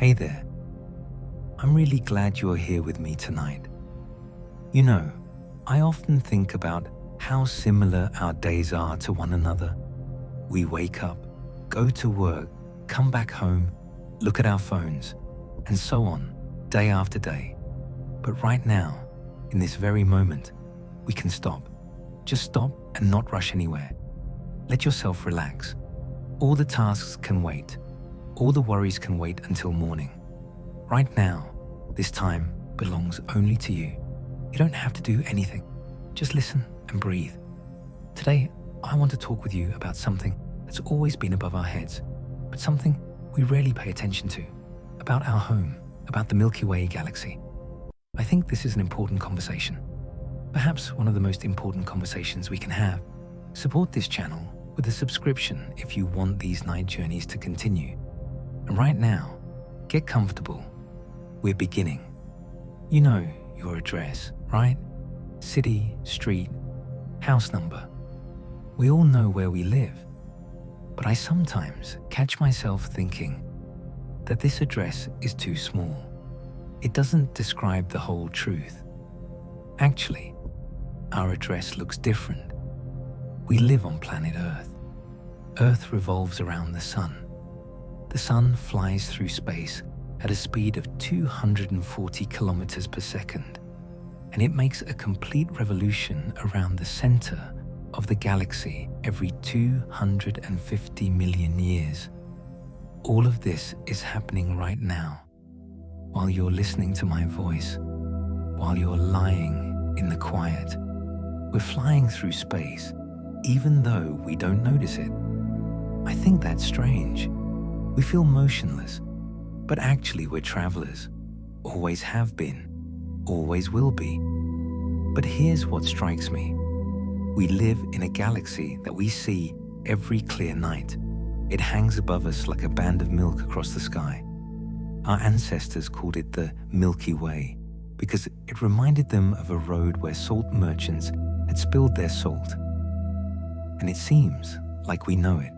Hey there, I'm really glad you're here with me tonight. You know, I often think about how similar our days are to one another. We wake up, go to work, come back home, look at our phones, and so on, day after day. But right now, in this very moment, we can stop. Just stop and not rush anywhere. Let yourself relax. All the tasks can wait. All the worries can wait until morning. Right now, this time belongs only to you. You don't have to do anything. Just listen and breathe. Today, I want to talk with you about something that's always been above our heads, but something we rarely pay attention to, about our home, about the Milky Way galaxy. I think this is an important conversation, perhaps one of the most important conversations we can have. Support this channel with a subscription if you want these night journeys to continue. And right now, get comfortable. We're beginning. You know your address, right? City, street, house number. We all know where we live. But I sometimes catch myself thinking that this address is too small. It doesn't describe the whole truth. Actually, our address looks different. We live on planet Earth. Earth revolves around the sun. The sun flies through space at a speed of 240 kilometers per second, and it makes a complete revolution around the center of the galaxy every 250 million years. All of this is happening right now, while you're listening to my voice, while you're lying in the quiet. We're flying through space, even though we don't notice it. I think that's strange. We feel motionless, but actually we're travelers. Always have been, always will be. But here's what strikes me. We live in a galaxy that we see every clear night. It hangs above us like a band of milk across the sky. Our ancestors called it the Milky Way because it reminded them of a road where salt merchants had spilled their salt. And it seems like we know it,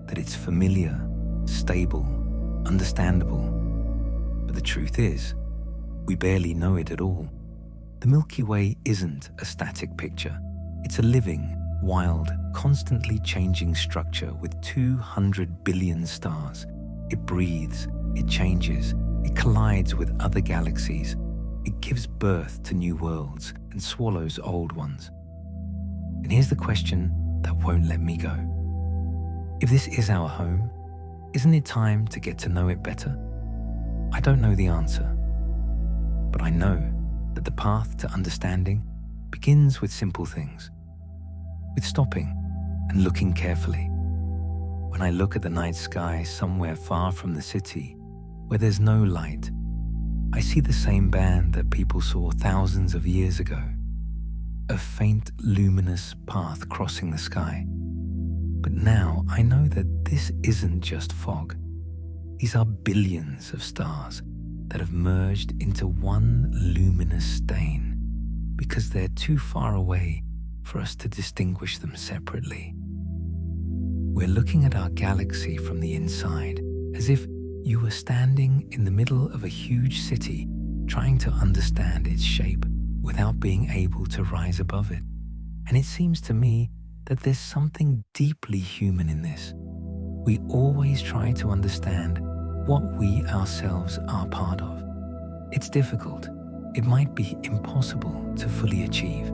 that it's familiar, stable, understandable. But the truth is, we barely know it at all. The Milky Way isn't a static picture. It's a living, wild, constantly changing structure with 200 billion stars. It breathes, it changes, it collides with other galaxies. It gives birth to new worlds and swallows old ones. And here's the question that won't let me go. If this is our home, isn't it time to get to know it better? I don't know the answer, but I know that the path to understanding begins with simple things, with stopping and looking carefully. When I look at the night sky somewhere far from the city, where there's no light, I see the same band that people saw thousands of years ago, a faint luminous path crossing the sky. But now I know that this isn't just fog. These are billions of stars that have merged into one luminous stain because they're too far away for us to distinguish them separately. We're looking at our galaxy from the inside, as if you were standing in the middle of a huge city trying to understand its shape without being able to rise above it. And it seems to me that there's something deeply human in this. We always try to understand what we ourselves are part of. It's difficult. It might be impossible to fully achieve,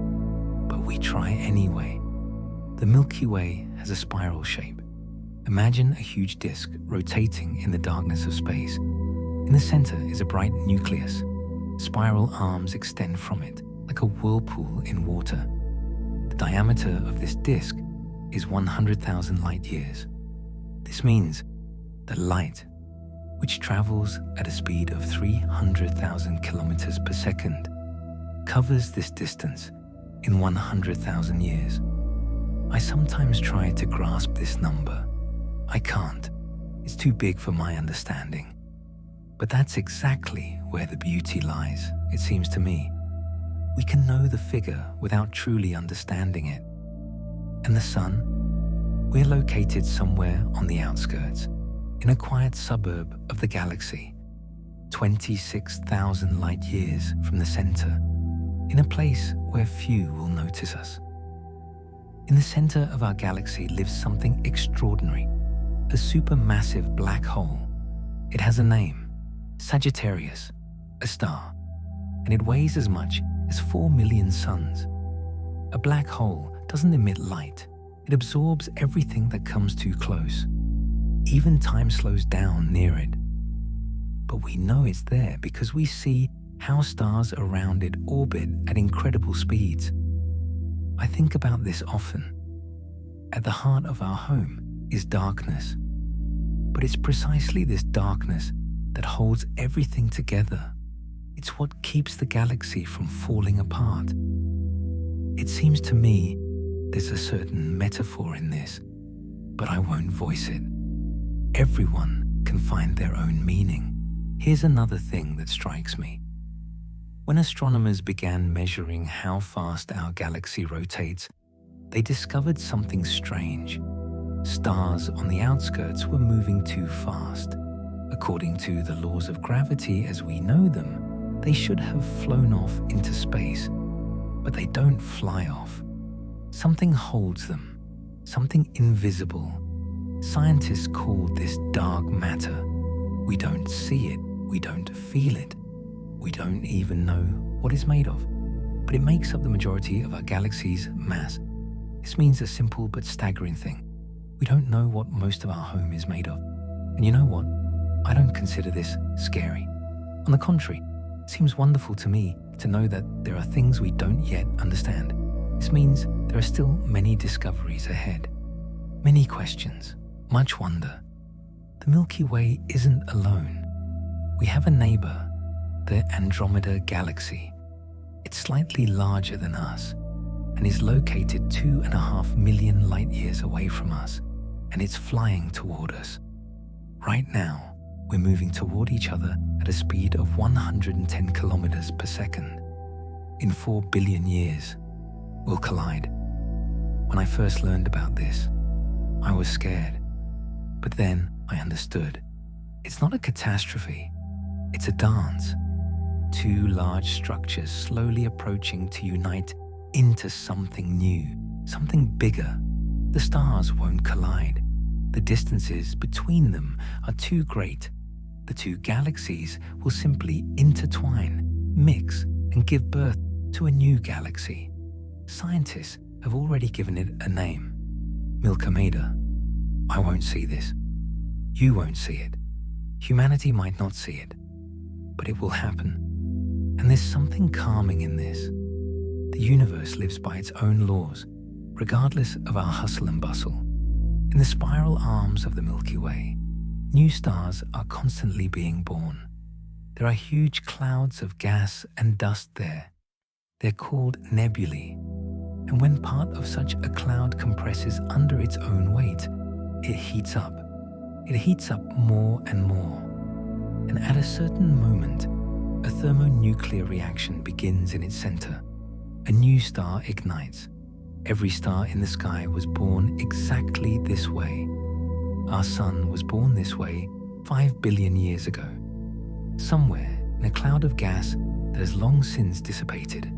but we try anyway. The Milky Way has a spiral shape. Imagine a huge disk rotating in the darkness of space. In the center is a bright nucleus. Spiral arms extend from it, like a whirlpool in water. The diameter of this disk is 100,000 light years. This means that light, which travels at a speed of 300,000 kilometers per second, covers this distance in 100,000 years. I sometimes try to grasp this number. I can't. It's too big for my understanding. But that's exactly where the beauty lies, it seems to me. We can know the figure without truly understanding it. And the sun? We're located somewhere on the outskirts, in a quiet suburb of the galaxy, 26,000 light years from the center, in a place where few will notice us. In the center of our galaxy lives something extraordinary, a supermassive black hole. It has a name, Sagittarius, a star, and it weighs as much as 4 million suns. A black hole doesn't emit light. It absorbs everything that comes too close. Even time slows down near it. But we know it's there because we see how stars around it orbit at incredible speeds. I think about this often. At the heart of our home is darkness. But it's precisely this darkness that holds everything together. It's what keeps the galaxy from falling apart. It seems to me there's a certain metaphor in this, but I won't voice it. Everyone can find their own meaning. Here's another thing that strikes me. When astronomers began measuring how fast our galaxy rotates, they discovered something strange. Stars on the outskirts were moving too fast. According to the laws of gravity as we know them, they should have flown off into space, but they don't fly off. Something holds them, something invisible. Scientists call this dark matter. We don't see it, we don't feel it. We don't even know what it's made of, but it makes up the majority of our galaxy's mass. This means a simple but staggering thing. We don't know what most of our home is made of. And you know what? I don't consider this scary. On the contrary, it seems wonderful to me to know that there are things we don't yet understand. This means there are still many discoveries ahead. Many questions, much wonder. The Milky Way isn't alone. We have a neighbor, the Andromeda Galaxy. It's slightly larger than us and is located 2.5 million light years away from us, and it's flying toward us. Right now, we're moving toward each other at a speed of 110 kilometers per second. In 4 billion years, we'll collide. When I first learned about this, I was scared, but then I understood. It's not a catastrophe, it's a dance. Two large structures slowly approaching to unite into something new, something bigger. The stars won't collide. The distances between them are too great. The two galaxies will simply intertwine, mix, and give birth to a new galaxy. Scientists have already given it a name, Milky. I won't see this. You won't see it. Humanity might not see it, but it will happen. And there's something calming in this. The universe lives by its own laws, regardless of our hustle and bustle. In the spiral arms of the Milky Way, new stars are constantly being born. There are huge clouds of gas and dust there. They're called nebulae. And when part of such a cloud compresses under its own weight, it heats up. It heats up more and more. And at a certain moment, a thermonuclear reaction begins in its center. A new star ignites. Every star in the sky was born exactly this way. Our sun was born this way 5 billion years ago, somewhere in a cloud of gas that has long since dissipated.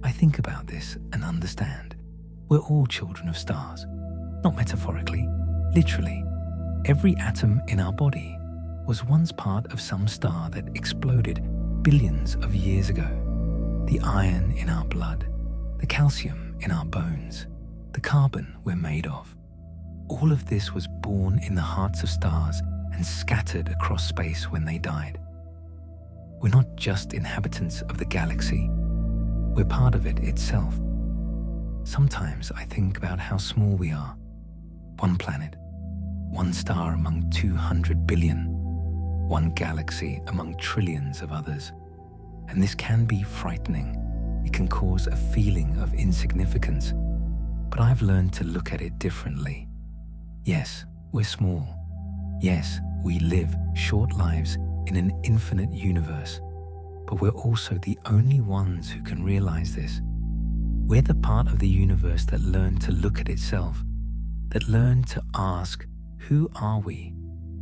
I think about this and understand. We're all children of stars. Not metaphorically, literally. Every atom in our body was once part of some star that exploded billions of years ago. The iron in our blood, the calcium in our bones, the carbon we're made of. All of this was born in the hearts of stars and scattered across space when they died. We're not just inhabitants of the galaxy, we're part of it itself. Sometimes I think about how small we are. One planet, one star among 200 billion, one galaxy among trillions of others. And this can be frightening. It can cause a feeling of insignificance. But I've learned to look at it differently. Yes, we're small. Yes, we live short lives in an infinite universe. But we're also the only ones who can realize this. We're the part of the universe that learned to look at itself, that learned to ask, who are we?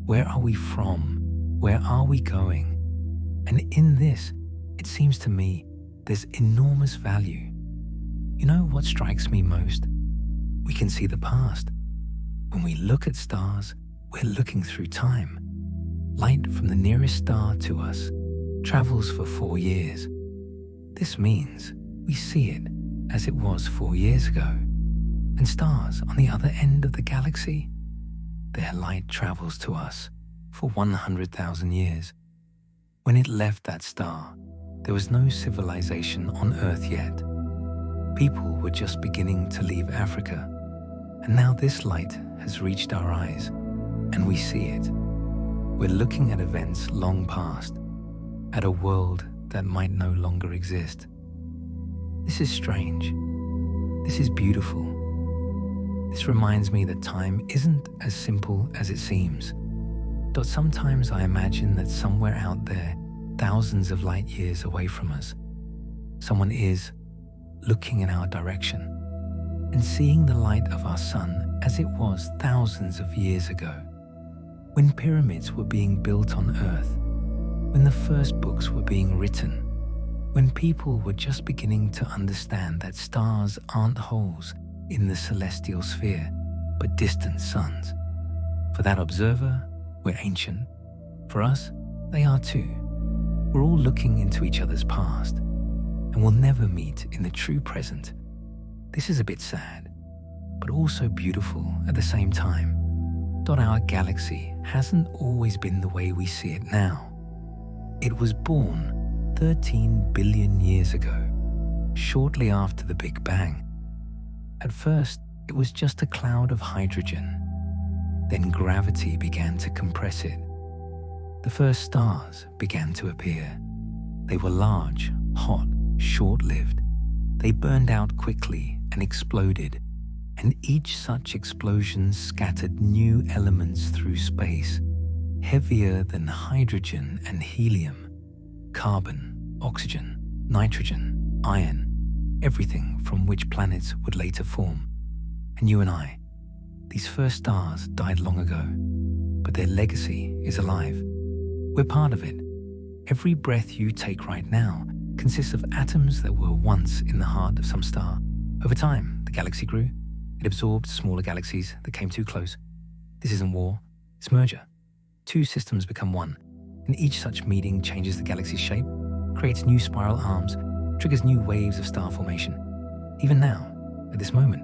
Where are we from? Where are we going? And in this, it seems to me, there's enormous value. You know what strikes me most? We can see the past. When we look at stars, we're looking through time. Light from the nearest star to us travels for 4 years. This means we see it as it was 4 years ago. And stars on the other end of the galaxy, their light travels to us for 100,000 years. When it left that star, there was no civilization on Earth yet. People were just beginning to leave Africa. And now this light has reached our eyes, and we see it. We're looking at events long past, at a world that might no longer exist. This is strange. This is beautiful. This reminds me that time isn't as simple as it seems. But sometimes I imagine that somewhere out there, thousands of light years away from us, someone is looking in our direction and seeing the light of our sun as it was thousands of years ago, when pyramids were being built on Earth, when the first books were being written, when people were just beginning to understand that stars aren't holes in the celestial sphere, but distant suns. For that observer, we're ancient. For us, they are too. We're all looking into each other's past, and we'll never meet in the true present. This is a bit sad, but also beautiful at the same time. Our galaxy hasn't always been the way we see it now. It was born 13 billion years ago, shortly after the Big Bang. At first, it was just a cloud of hydrogen. Then gravity began to compress it. The first stars began to appear. They were large, hot, short-lived. They burned out quickly and exploded, and each such explosion scattered new elements through space, heavier than hydrogen and helium, carbon, oxygen, nitrogen, iron, everything from which planets would later form. And you and I, these first stars died long ago, but their legacy is alive. We're part of it. Every breath you take right now consists of atoms that were once in the heart of some star. Over time, the galaxy grew. It absorbed smaller galaxies that came too close. This isn't war, it's merger. Two systems become one, and each such meeting changes the galaxy's shape, creates new spiral arms, triggers new waves of star formation. Even now, at this moment,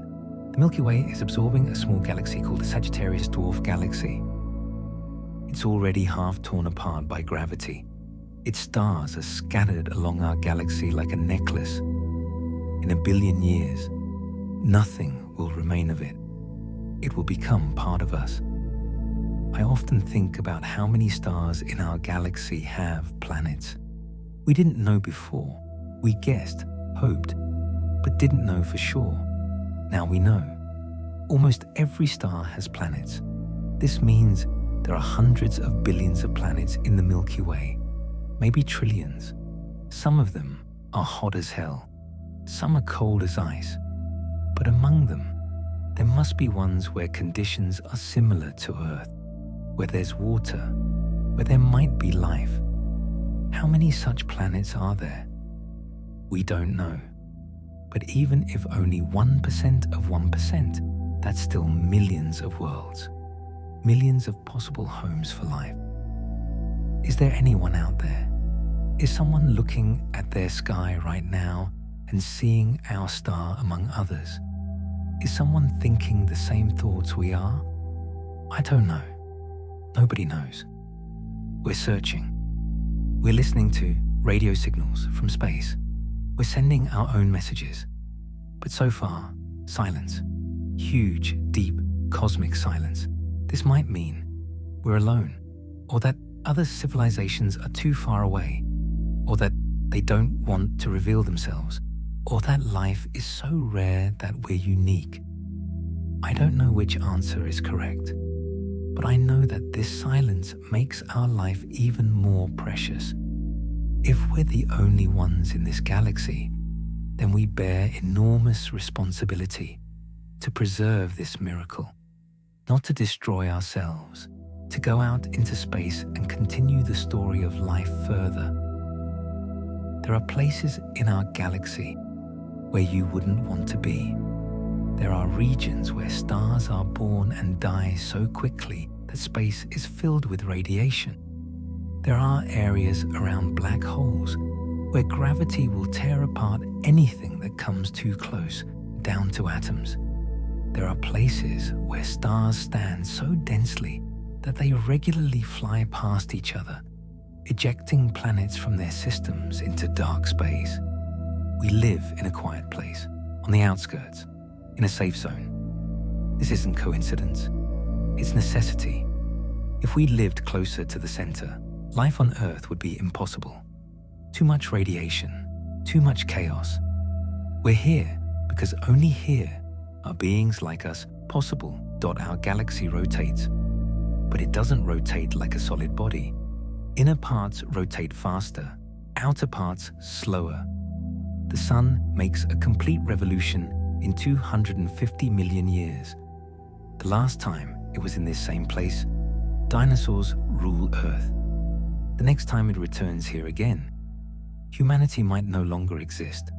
the Milky Way is absorbing a small galaxy called the Sagittarius Dwarf Galaxy. It's already half torn apart by gravity. Its stars are scattered along our galaxy like a necklace. In 1 billion years, nothing will remain of it. It will become part of us. I often think about how many stars in our galaxy have planets. We didn't know before. We guessed, hoped, but didn't know for sure. Now we know. Almost every star has planets. This means there are hundreds of billions of planets in the Milky Way, maybe trillions. Some of them are hot as hell. Some are cold as ice. But among them, there must be ones where conditions are similar to Earth, where there's water, where there might be life. How many such planets are there? We don't know. But even if only 1% of 1%, that's still millions of worlds, millions of possible homes for life. Is there anyone out there? Is someone looking at their sky right now and seeing our star among others? Is someone thinking the same thoughts we are? I don't know. Nobody knows. We're searching. We're listening to radio signals from space. We're sending our own messages. But so far, silence. Huge, deep, cosmic silence. This might mean we're alone, or that other civilizations are too far away, or that they don't want to reveal themselves, or that life is so rare that we're unique. I don't know which answer is correct, but I know that this silence makes our life even more precious. If we're the only ones in this galaxy, then we bear enormous responsibility to preserve this miracle, not to destroy ourselves, to go out into space and continue the story of life further. There are places in our galaxy where you wouldn't want to be. There are regions where stars are born and die so quickly that space is filled with radiation. There are areas around black holes where gravity will tear apart anything that comes too close, down to atoms. There are places where stars stand so densely that they regularly fly past each other, ejecting planets from their systems into dark space. We live in a quiet place, on the outskirts, in a safe zone. This isn't coincidence, it's necessity. If we lived closer to the center, life on Earth would be impossible. Too much radiation, too much chaos. We're here because only here are beings like us possible. Our galaxy rotates, but it doesn't rotate like a solid body. Inner parts rotate faster, outer parts slower. The sun makes a complete revolution in 250 million years. The last time it was in this same place, dinosaurs rule Earth. The next time it returns here again, humanity might no longer exist,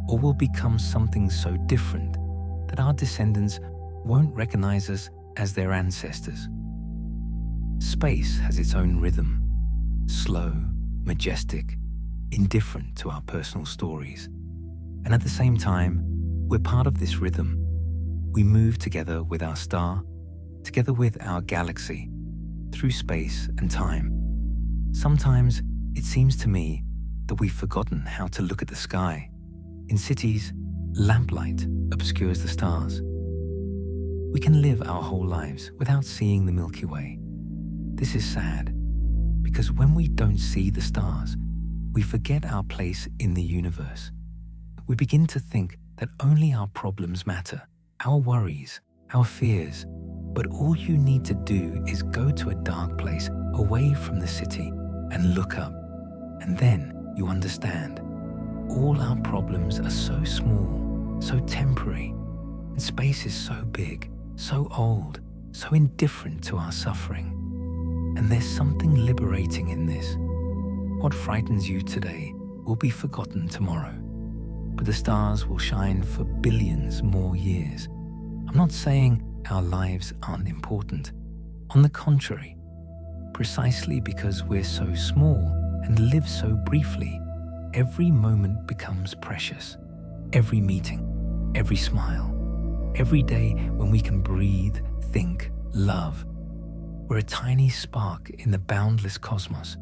or will become something so different that our descendants won't recognize us as their ancestors. Space has its own rhythm, slow, majestic, indifferent to our personal stories. And at the same time, we're part of this rhythm. We move together with our star, together with our galaxy, through space and time. Sometimes it seems to me that we've forgotten how to look at the sky. In cities, lamplight obscures the stars. We can live our whole lives without seeing the Milky Way. This is sad, because when we don't see the stars, we forget our place in the universe. We begin to think that only our problems matter, our worries, our fears. But all you need to do is go to a dark place away from the city and look up. And then you understand. All our problems are so small, so temporary, and space is so big, so old, so indifferent to our suffering. And there's something liberating in this. What frightens you today will be forgotten tomorrow, but the stars will shine for billions more years. I'm not saying our lives aren't important. On the contrary, precisely because we're so small and live so briefly, every moment becomes precious. Every meeting, every smile, every day when we can breathe, think, love. We're a tiny spark in the boundless cosmos,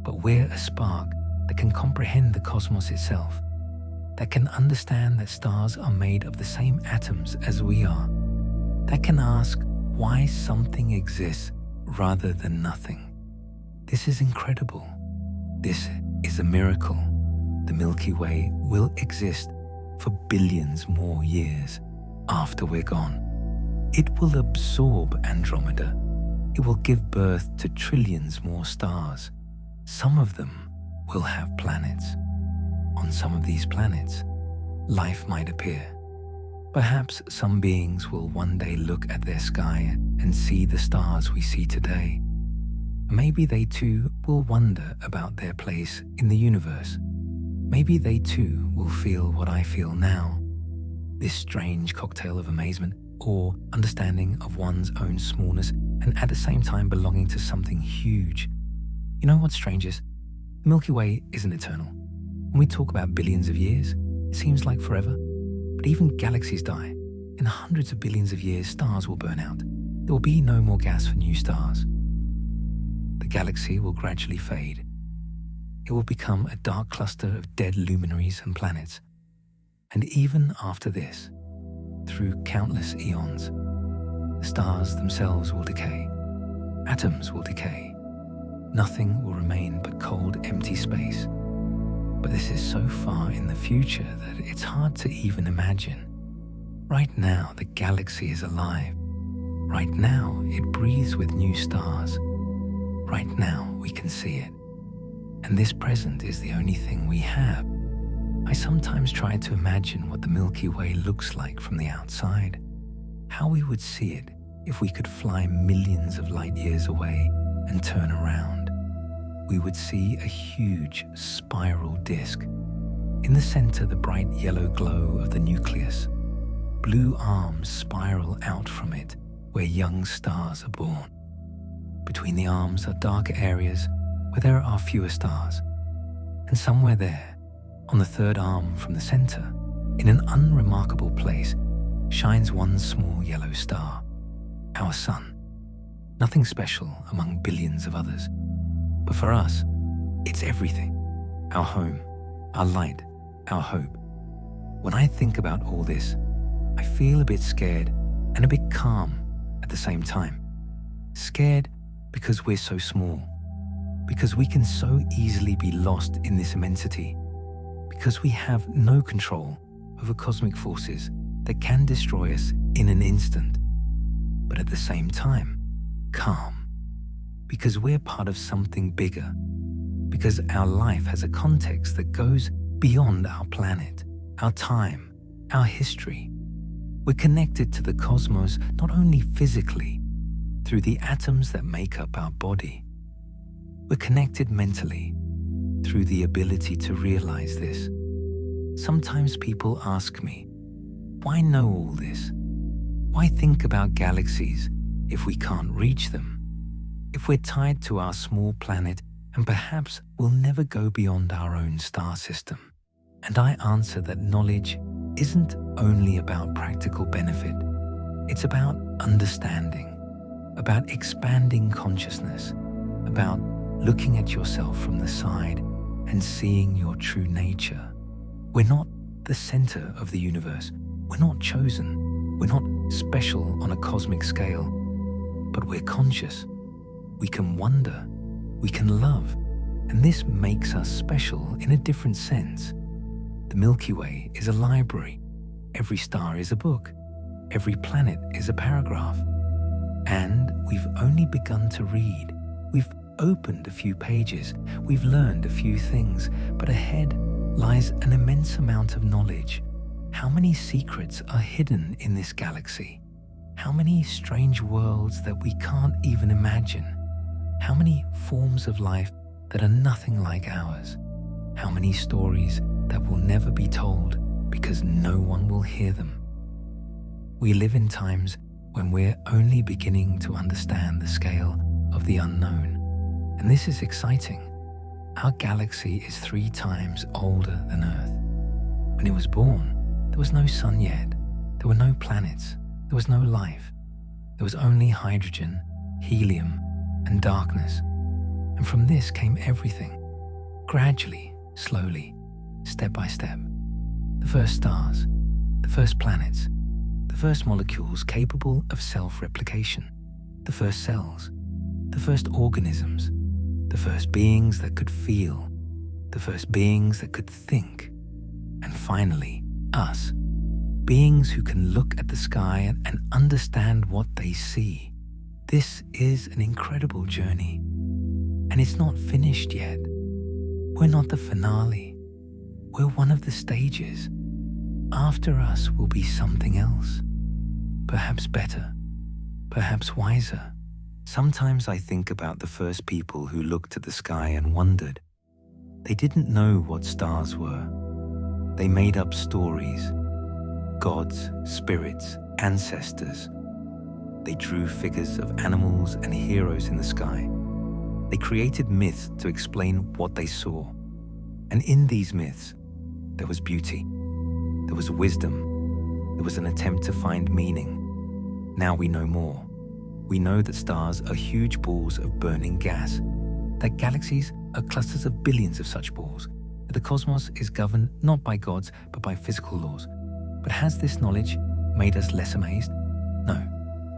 but we're a spark that can comprehend the cosmos itself, that can understand that stars are made of the same atoms as we are, that can ask why something exists rather than nothing. This is incredible. This is a miracle. The Milky Way will exist for billions more years after we're gone. It will absorb Andromeda. It will give birth to trillions more stars. Some of them will have planets. On some of these planets, life might appear. Perhaps some beings will one day look at their sky and see the stars we see today. Maybe they too will wonder about their place in the universe. Maybe they too will feel what I feel now, this strange cocktail of amazement, awe, understanding of one's own smallness, and at the same time belonging to something huge. You know what's strange is, the Milky Way isn't eternal. When we talk about billions of years, it seems like forever. But even galaxies die. In hundreds of billions of years, stars will burn out. There will be no more gas for new stars. The galaxy will gradually fade. It will become a dark cluster of dead luminaries and planets. And even after this, through countless eons, the stars themselves will decay. Atoms will decay. Nothing will remain but cold, empty space. But this is so far in the future that it's hard to even imagine. Right now, the galaxy is alive. Right now, it breathes with new stars. Right now, we can see it. And this present is the only thing we have. I sometimes try to imagine what the Milky Way looks like from the outside, how we would see it if we could fly millions of light years away and turn around, we would see a huge spiral disk. In the center, the bright yellow glow of the nucleus. Blue arms spiral out from it where young stars are born. Between the arms are darker areas where there are fewer stars. And somewhere there, on the third arm from the center, in an unremarkable place, shines one small yellow star, our sun. Nothing special among billions of others. But for us, it's everything. Our home, our light, our hope. When I think about all this, I feel a bit scared and a bit calm at the same time. Scared because we're so small, because we can so easily be lost in this immensity, because we have no control over cosmic forces that can destroy us in an instant. But at the same time, calm, because we're part of something bigger, because our life has a context that goes beyond our planet, our time, our history. We're connected to the cosmos not only physically, through the atoms that make up our body. We're connected mentally, through the ability to realize this. Sometimes people ask me, why know all this? Why think about galaxies if we can't reach them? If we're tied to our small planet and perhaps we'll never go beyond our own star system? And I answer that knowledge isn't only about practical benefit. It's about understanding, about expanding consciousness, about looking at yourself from the side and seeing your true nature. We're not the center of the universe. We're not chosen. We're not special on a cosmic scale, but we're conscious. We can wonder. We can love. And this makes us special in a different sense. The Milky Way is a library. Every star is a book. Every planet is a paragraph. And we've only begun to read. We've opened a few pages. We've learned a few things, but ahead lies an immense amount of knowledge. How many secrets are hidden in this galaxy? How many strange worlds that we can't even imagine? How many forms of life that are nothing like ours? How many stories that will never be told because no one will hear them? We live in times when we're only beginning to understand the scale of the unknown. And this is exciting. Our galaxy is 3 times older than Earth. When it was born, there was no sun yet. There were no planets. There was no life. There was only hydrogen, helium, and darkness. And from this came everything. Gradually, slowly, step by step. The first stars, the first planets, the first molecules capable of self-replication, the first cells, the first organisms, the first beings that could feel, the first beings that could think, and finally, us, beings who can look at the sky and understand what they see. This is an incredible journey, and it's not finished yet. We're not the finale. We're one of the stages. After us will be something else, perhaps better, perhaps wiser. Sometimes I think about the first people who looked at the sky and wondered. They didn't know what stars were. They made up stories, gods, spirits, ancestors. They drew figures of animals and heroes in the sky. They created myths to explain what they saw. And in these myths, there was beauty, there was wisdom, there was an attempt to find meaning. Now we know more. We know that stars are huge balls of burning gas, that galaxies are clusters of billions of such balls, that the cosmos is governed not by gods but by physical laws. But has this knowledge made us less amazed? No.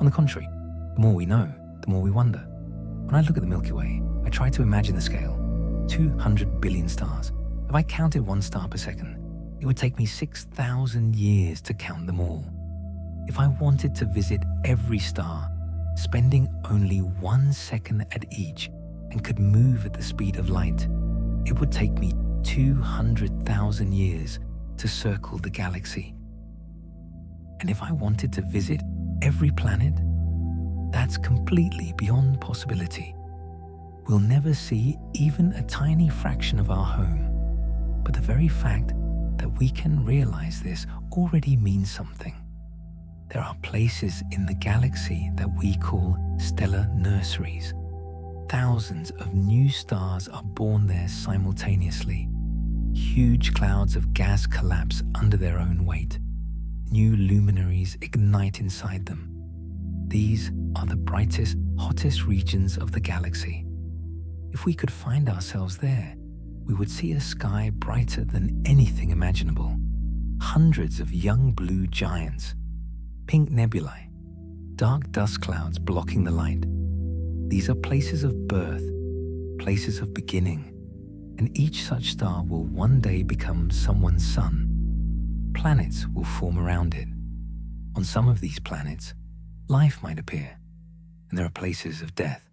On the contrary, the more we know, the more we wonder. When I look at the Milky Way, I try to imagine the scale. 200 billion stars. If I counted 1 star per second, it would take me 6,000 years to count them all. If I wanted to visit every star, spending only 1 second at each, and could move at the speed of light, it would take me 200,000 years to circle the galaxy. And if I wanted to visit every planet, That's completely beyond possibility. We'll never see even a tiny fraction of our home, but the very fact that we can realize this already means something. There are places in the galaxy that we call stellar nurseries. Thousands of new stars are born there simultaneously. Huge clouds of gas collapse under their own weight. New luminaries ignite inside them. These are the brightest, hottest regions of the galaxy. If we could find ourselves there, we would see a sky brighter than anything imaginable. Hundreds of young blue giants, pink nebulae, dark dust clouds blocking the light. These are places of birth, places of beginning, and each such star will one day become someone's sun. Planets will form around it. On some of these planets, life might appear, and there are places of death,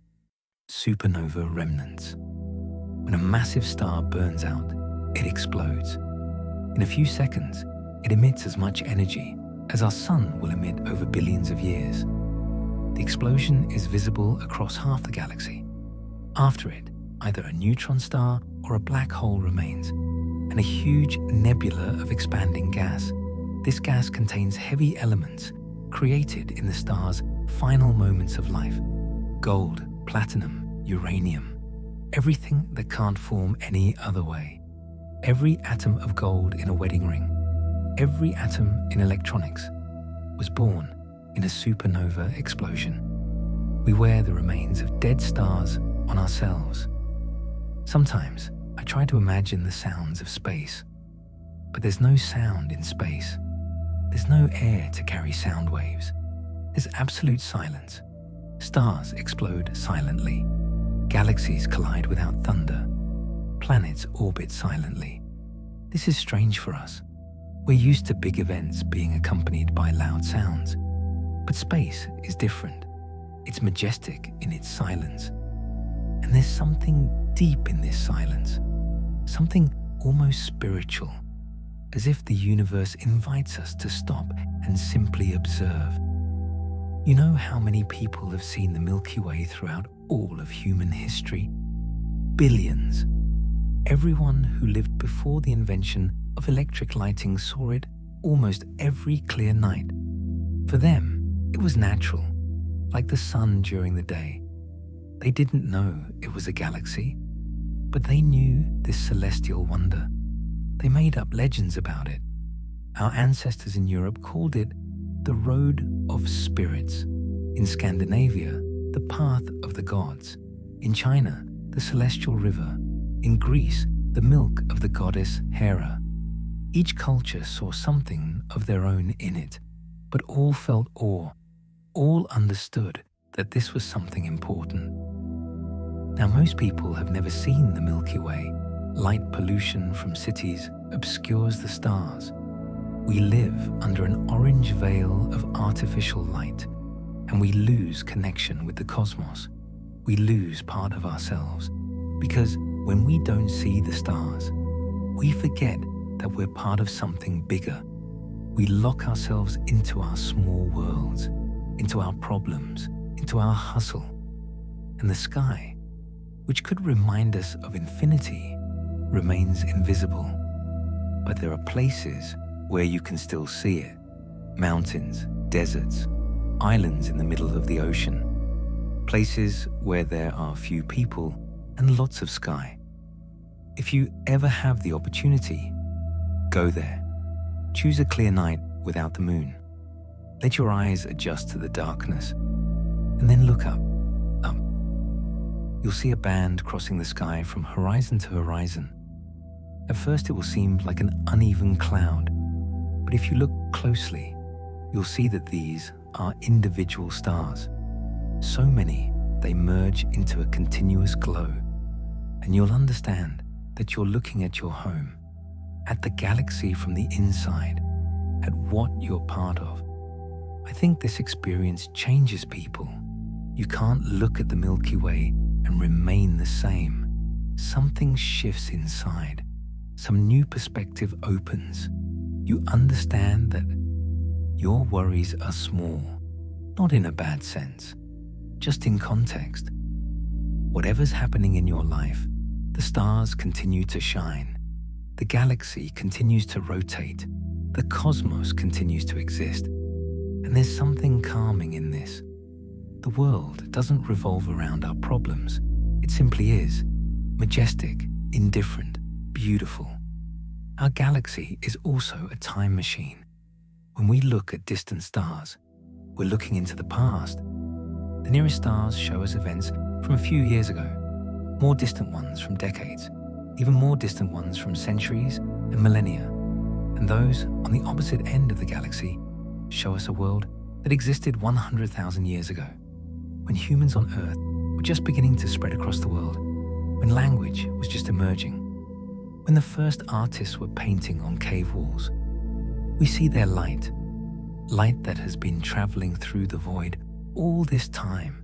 supernova remnants. When a massive star burns out, it explodes. In a few seconds, it emits as much energy as our sun will emit over billions of years. The explosion is visible across half the galaxy. After it, either a neutron star or a black hole remains, and a huge nebula of expanding gas. This gas contains heavy elements created in the star's final moments of life: gold, platinum, uranium, everything that can't form any other way. Every atom of gold in a wedding ring, every atom in electronics, was born in a supernova explosion. We wear the remains of dead stars on ourselves. Sometimes I try to imagine the sounds of space, but there's no sound in space. There's no air to carry sound waves. There's absolute silence. Stars explode silently. Galaxies collide without thunder. Planets orbit silently. This is strange for us. We're used to big events being accompanied by loud sounds. But space is different. It's majestic in its silence. And there's something deep in this silence, something almost spiritual, as if the universe invites us to stop and simply observe. You know how many people have seen the Milky Way throughout all of human history? Billions. Everyone who lived before the invention of electric lighting saw it almost every clear night. For them, it was natural, like the sun during the day. They didn't know it was a galaxy, but they knew this celestial wonder. They made up legends about it. Our ancestors in Europe called it the Road of Spirits. In Scandinavia, the Path of the Gods. In China, the Celestial River. In Greece, the milk of the goddess Hera. Each culture saw something of their own in it, but all felt awe. All understood that this was something important. Now, most people have never seen the Milky Way. Light pollution from cities obscures the stars. We live under an orange veil of artificial light, and we lose connection with the cosmos. We lose part of ourselves, because when we don't see the stars, we forget that we're part of something bigger. We lock ourselves into our small worlds, into our problems, into our hustle. And the sky, which could remind us of infinity, remains invisible. But there are places where you can still see it. Mountains, deserts, islands in the middle of the ocean. Places where there are few people and lots of sky. If you ever have the opportunity, go there. Choose a clear night without the moon. Let your eyes adjust to the darkness, and then look up. You'll see a band crossing the sky from horizon to horizon. At first it will seem like an uneven cloud, but if you look closely, you'll see that these are individual stars. So many, they merge into a continuous glow, and you'll understand that you're looking at your home, at the galaxy from the inside, at what you're part of. I think this experience changes people. You can't look at the Milky Way and remain the same. Something shifts inside. Some new perspective opens. You understand that your worries are small, not in a bad sense, just in context. Whatever's happening in your life, the stars continue to shine. The galaxy continues to rotate. The cosmos continues to exist. And there's something calming in this. The world doesn't revolve around our problems. It simply is. Majestic, indifferent, beautiful. Our galaxy is also a time machine. When we look at distant stars, we're looking into the past. The nearest stars show us events from a few years ago, more distant ones from decades, even more distant ones from centuries and millennia. And those on the opposite end of the galaxy show us a world that existed 100,000 years ago, when humans on Earth were just beginning to spread across the world, when language was just emerging, when the first artists were painting on cave walls. We see their light that has been traveling through the void all this time.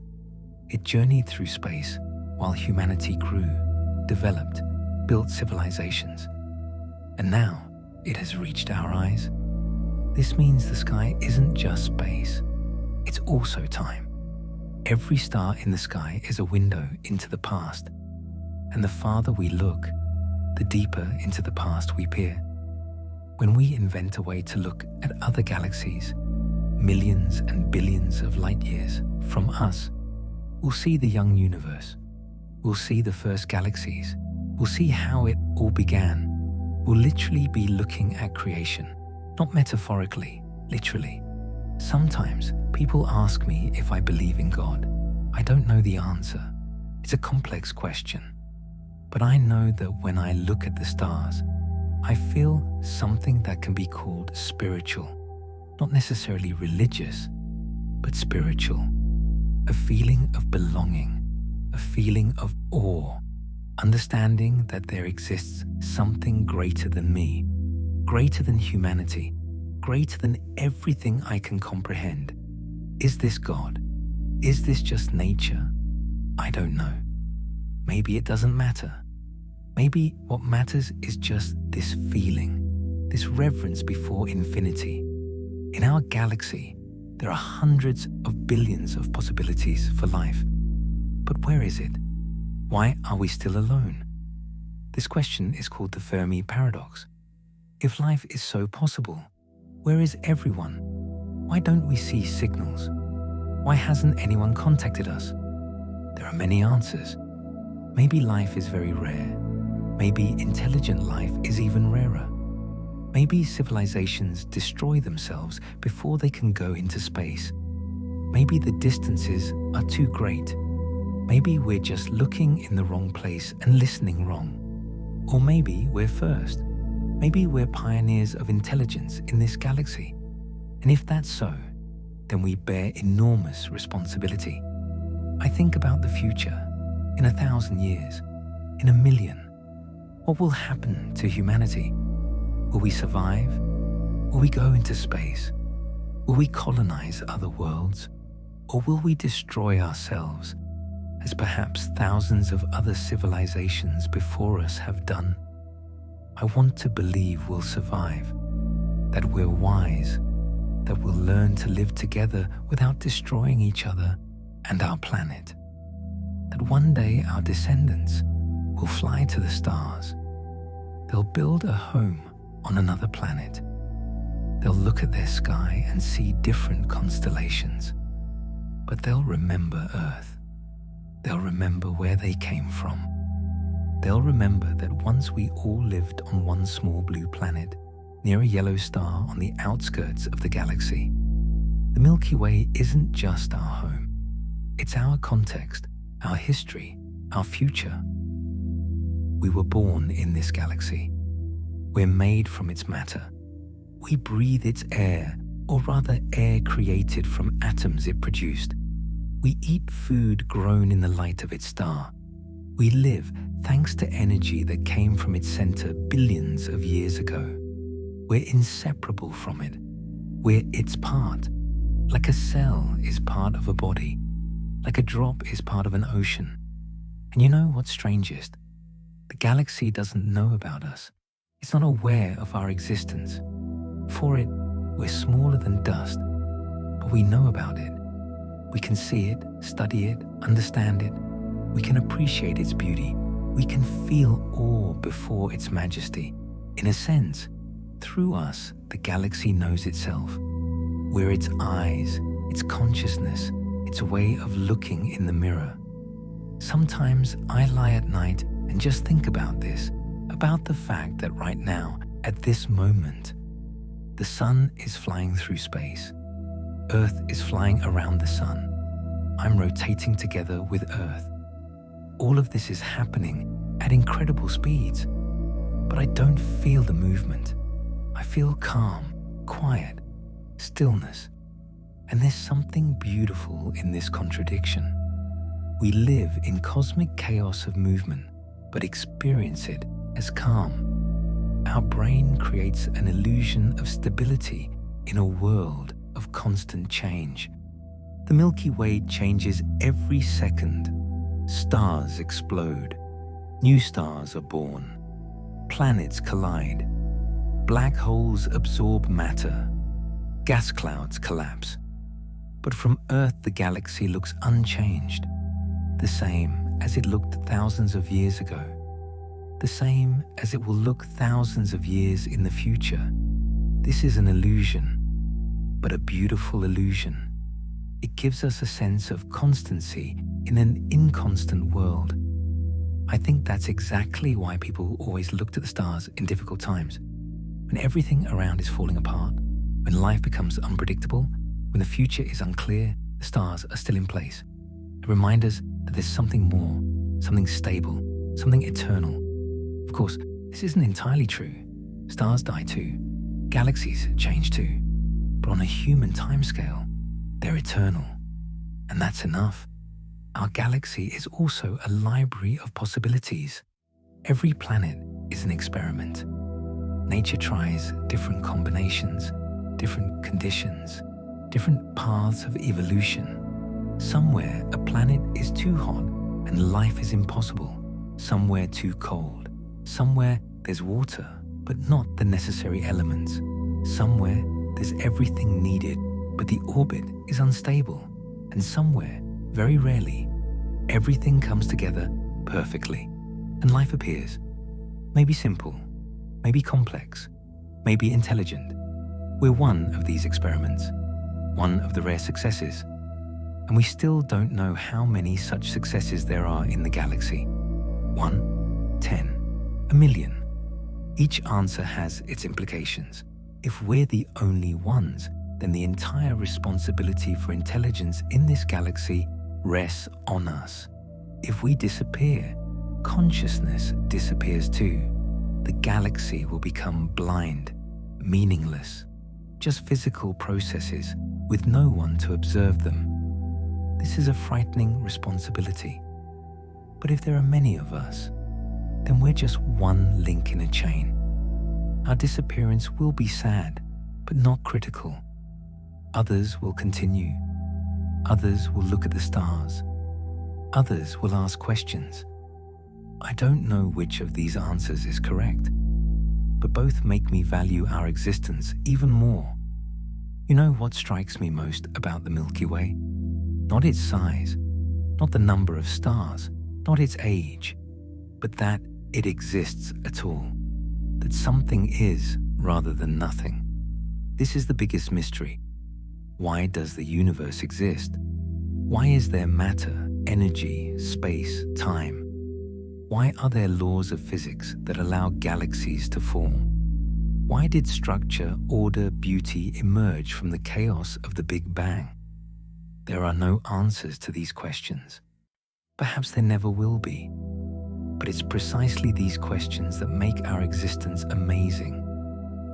It journeyed through space while humanity grew, developed, built civilizations. And now it has reached our eyes. This means the sky isn't just space, it's also time. Every star in the sky is a window into the past. And the farther we look, the deeper into the past we peer. When we invent a way to look at other galaxies, millions and billions of light years from us, we'll see the young universe. We'll see the first galaxies. We'll see how it all began. We'll literally be looking at creation, not metaphorically, literally. Sometimes people ask me if I believe in God. I don't know the answer. It's a complex question. But I know that when I look at the stars, I feel something that can be called spiritual. Not necessarily religious, but spiritual. A feeling of belonging, a feeling of awe, understanding that there exists something greater than me, greater than humanity, greater than everything I can comprehend. Is this God? Is this just nature? I don't know. Maybe it doesn't matter. Maybe what matters is just this feeling, this reverence before infinity. In our galaxy, there are hundreds of billions of possibilities for life. But where is it? Why are we still alone? This question is called the Fermi paradox. If life is so possible, where is everyone? Why don't we see signals? Why hasn't anyone contacted us? There are many answers. Maybe life is very rare. Maybe intelligent life is even rarer. Maybe civilizations destroy themselves before they can go into space. Maybe the distances are too great. Maybe we're just looking in the wrong place and listening wrong. Or maybe we're first. Maybe we're pioneers of intelligence in this galaxy. And if that's so, then we bear enormous responsibility. I think about the future, in 1,000 years, in 1,000,000. What will happen to humanity? Will we survive? Will we go into space? Will we colonize other worlds? Or will we destroy ourselves, as perhaps thousands of other civilizations before us have done? I want to believe we'll survive, that we're wise, that we'll learn to live together without destroying each other and our planet. That one day our descendants will fly to the stars. They'll build a home on another planet. They'll look at their sky and see different constellations. But they'll remember Earth. They'll remember where they came from. They'll remember that once we all lived on one small blue planet, near a yellow star on the outskirts of the galaxy. The Milky Way isn't just our home. It's our context, our history, our future. We were born in this galaxy. We're made from its matter. We breathe its air, or rather air created from atoms it produced. We eat food grown in the light of its star. We live thanks to energy that came from its center billions of years ago. We're inseparable from it. We're its part. Like a cell is part of a body. Like a drop is part of an ocean. And you know what's strangest? The galaxy doesn't know about us. It's not aware of our existence. For it, we're smaller than dust, but we know about it. We can see it, study it, understand it. We can appreciate its beauty. We can feel awe before its majesty. In a sense, through us, the galaxy knows itself. We're its eyes, its consciousness, its way of looking in the mirror. Sometimes I lie at night and just think about this, about the fact that right now, at this moment, the sun is flying through space. Earth is flying around the sun. I'm rotating together with Earth. All of this is happening at incredible speeds, but I don't feel the movement. I feel calm, quiet, stillness, and there's something beautiful in this contradiction. We live in cosmic chaos of movement, but experience it as calm. Our brain creates an illusion of stability in a world of constant change. The Milky Way changes every second. Stars explode. New stars are born. Planets collide. Black holes absorb matter. Gas clouds collapse. But from Earth, the galaxy looks unchanged, the same as it looked thousands of years ago, the same as it will look thousands of years in the future. This is an illusion, but a beautiful illusion. It gives us a sense of constancy in an inconstant world. I think that's exactly why people always look to the stars in difficult times. When everything around is falling apart, when life becomes unpredictable, when the future is unclear, the stars are still in place. They remind us that there's something more, something stable, something eternal. Of course, this isn't entirely true. Stars die too. Galaxies change too. But on a human timescale, they're eternal. And that's enough. Our galaxy is also a library of possibilities. Every planet is an experiment. Nature tries different combinations, different conditions, different paths of evolution. Somewhere a planet is too hot and life is impossible. Somewhere too cold. Somewhere there's water, but not the necessary elements. Somewhere there's everything needed, but the orbit is unstable. And somewhere, very rarely, everything comes together perfectly, and life appears. Maybe simple, maybe complex, maybe intelligent. We're one of these experiments, one of the rare successes. And we still don't know how many such successes there are in the galaxy. 1, 10, 1,000,000. Each answer has its implications. If we're the only ones, then the entire responsibility for intelligence in this galaxy rests on us. If we disappear, consciousness disappears too. The galaxy will become blind, meaningless, just physical processes with no one to observe them. This is a frightening responsibility. But if there are many of us, then we're just one link in a chain. Our disappearance will be sad, but not critical. Others will continue. Others will look at the stars. Others will ask questions. I don't know which of these answers is correct, but both make me value our existence even more. You know what strikes me most about the Milky Way? Not its size, not the number of stars, not its age, but that it exists at all, that something is rather than nothing. This is the biggest mystery. Why does the universe exist? Why is there matter, energy, space, time? Why are there laws of physics that allow galaxies to form? Why did structure, order, beauty emerge from the chaos of the Big Bang? There are no answers to these questions. Perhaps there never will be. But it's precisely these questions that make our existence amazing.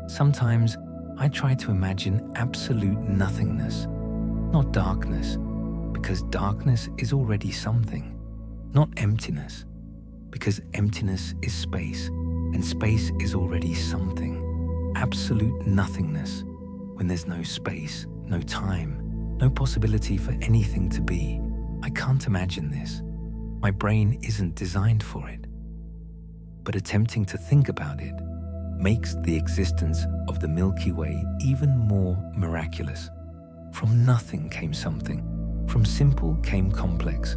Sometimes I try to imagine absolute nothingness, not darkness, because darkness is already something, not emptiness, because emptiness is space, and space is already something. Absolute nothingness, when there's no space, no time, no possibility for anything to be. I can't imagine this. My brain isn't designed for it. But attempting to think about it makes the existence of the Milky Way even more miraculous. From nothing came something. From simple came complex.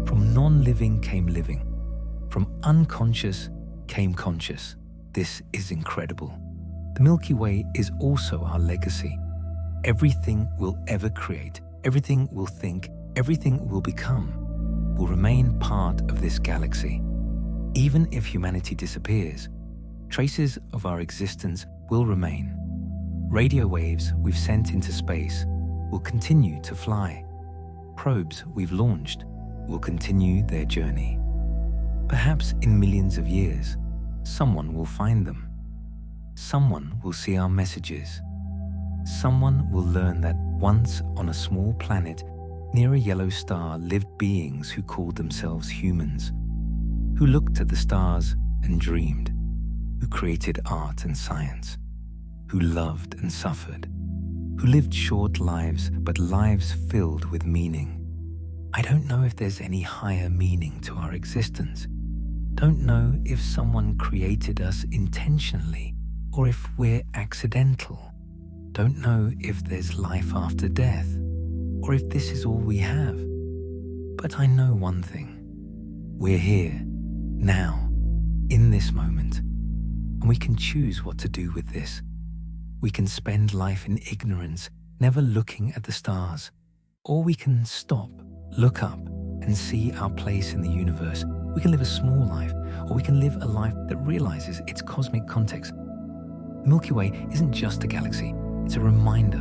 From non-living came living. From unconscious came conscious. This is incredible. The Milky Way is also our legacy. Everything we'll ever create, everything we'll think, everything we'll become, will remain part of this galaxy. Even if humanity disappears, traces of our existence will remain. Radio waves we've sent into space will continue to fly. Probes we've launched will continue their journey. Perhaps in millions of years, someone will find them. Someone will see our messages. Someone will learn that once on a small planet near a yellow star lived beings who called themselves humans, who looked at the stars and dreamed, who created art and science, who loved and suffered, who lived short lives but lives filled with meaning. I don't know if there's any higher meaning to our existence. Don't know if someone created us intentionally or if we're accidental. Don't know if there's life after death or if this is all we have. But I know one thing. We're here, now, in this moment, and we can choose what to do with this. We can spend life in ignorance, never looking at the stars, or we can stop, look up, and see our place in the universe. We can live a small life, or we can live a life that realizes its cosmic context. The Milky Way isn't just a galaxy, it's a reminder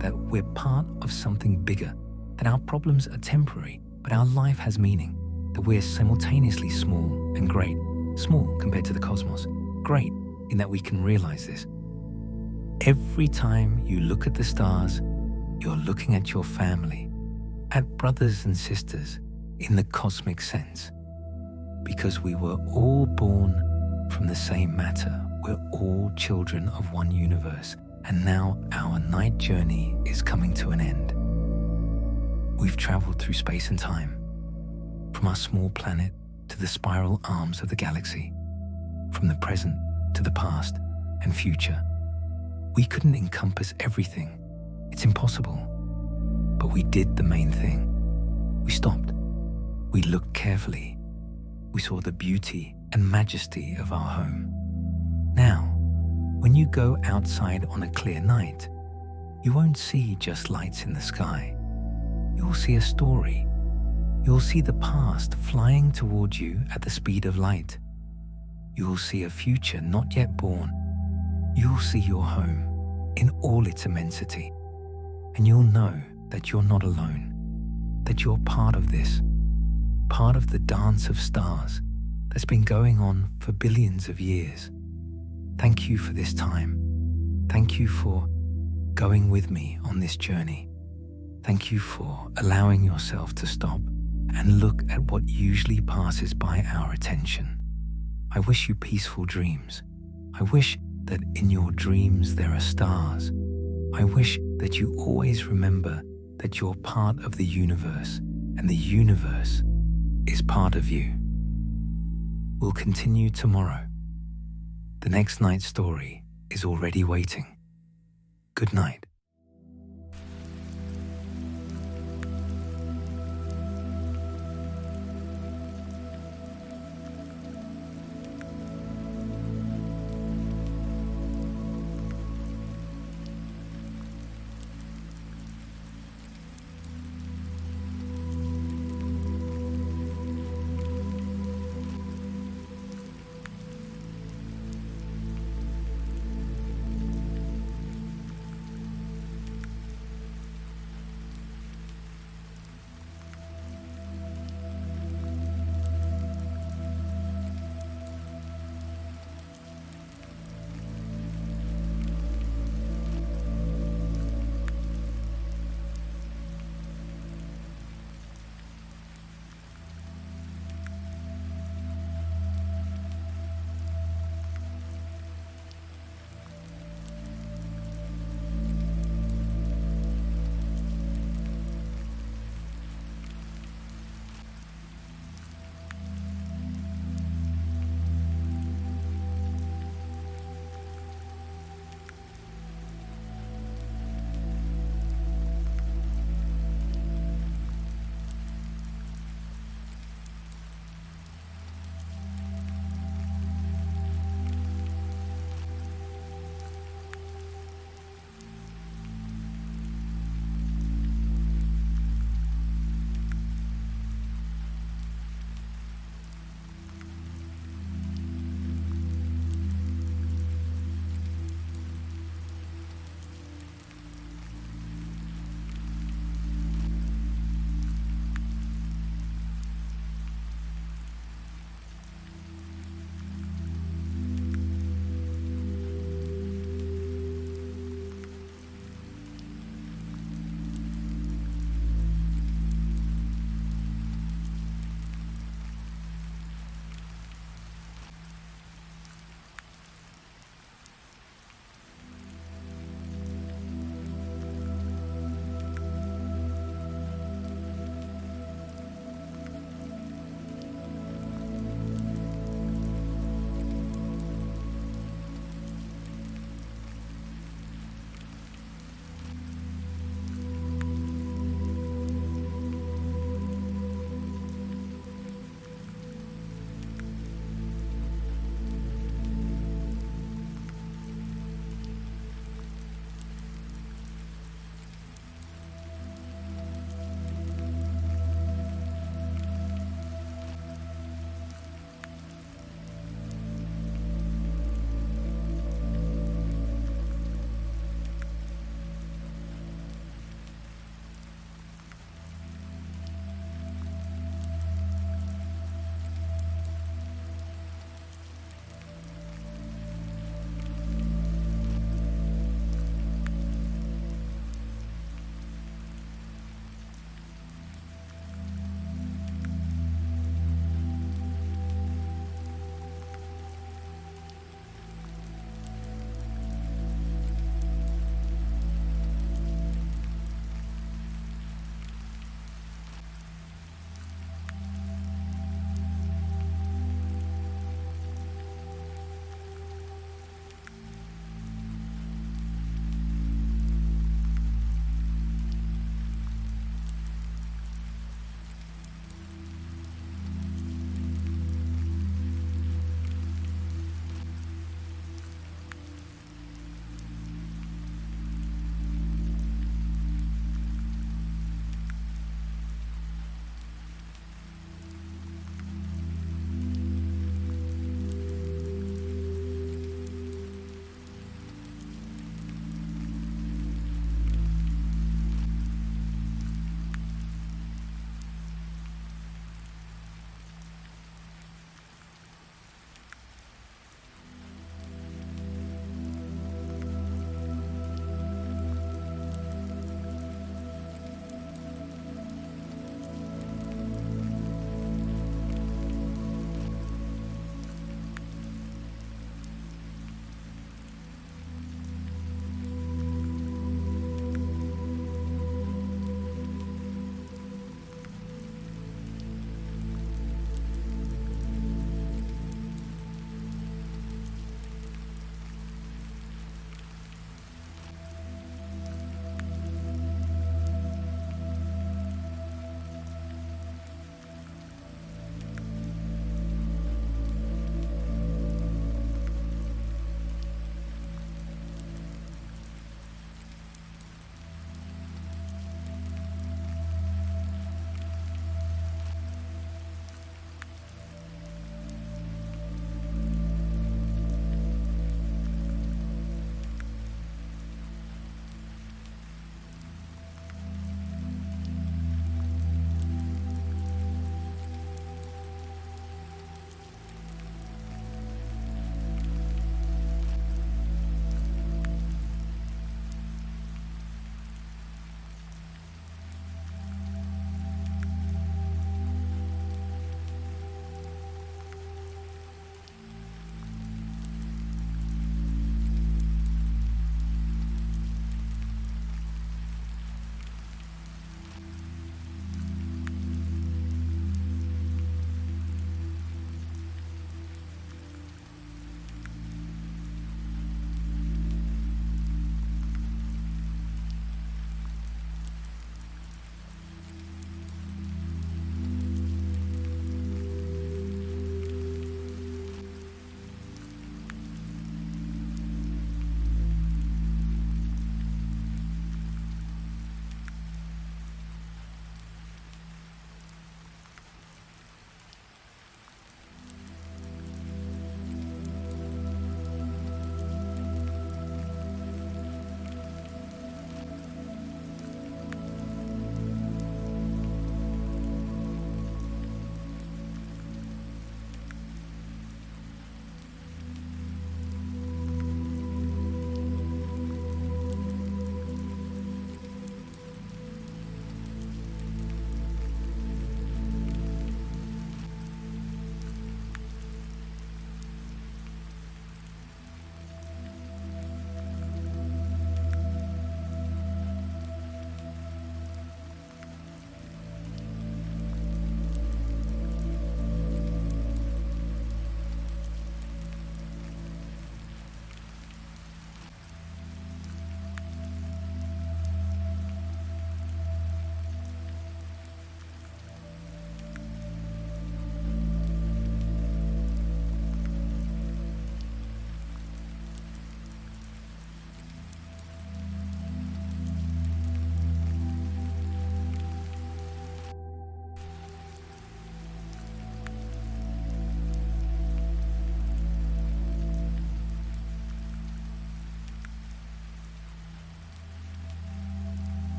that we're part of something bigger, that our problems are temporary, but our life has meaning, that we're simultaneously small and great, small compared to the cosmos, great in that we can realize this. Every time you look at the stars, you're looking at your family, at brothers and sisters in the cosmic sense. Because we were all born from the same matter, we're all children of one universe, and now our night journey is coming to an end. We've traveled through space and time, from our small planet to the spiral arms of the galaxy, from the present to the past and future. We couldn't encompass everything. It's impossible. But we did the main thing. We stopped. We looked carefully. We saw the beauty and majesty of our home. Now, when you go outside on a clear night, you won't see just lights in the sky. You'll see a story. You'll see the past flying towards you at the speed of light. You'll see a future not yet born. You'll see your home in all its immensity. And you'll know that you're not alone, that you're part of this, part of the dance of stars that's been going on for billions of years. Thank you for this time. Thank you for going with me on this journey. Thank you for allowing yourself to stop and look at what usually passes by our attention. I wish you peaceful dreams. I wish that in your dreams there are stars. I wish that you always remember that you're part of the universe and the universe is part of you. We'll continue tomorrow. The next night's story is already waiting. Good night.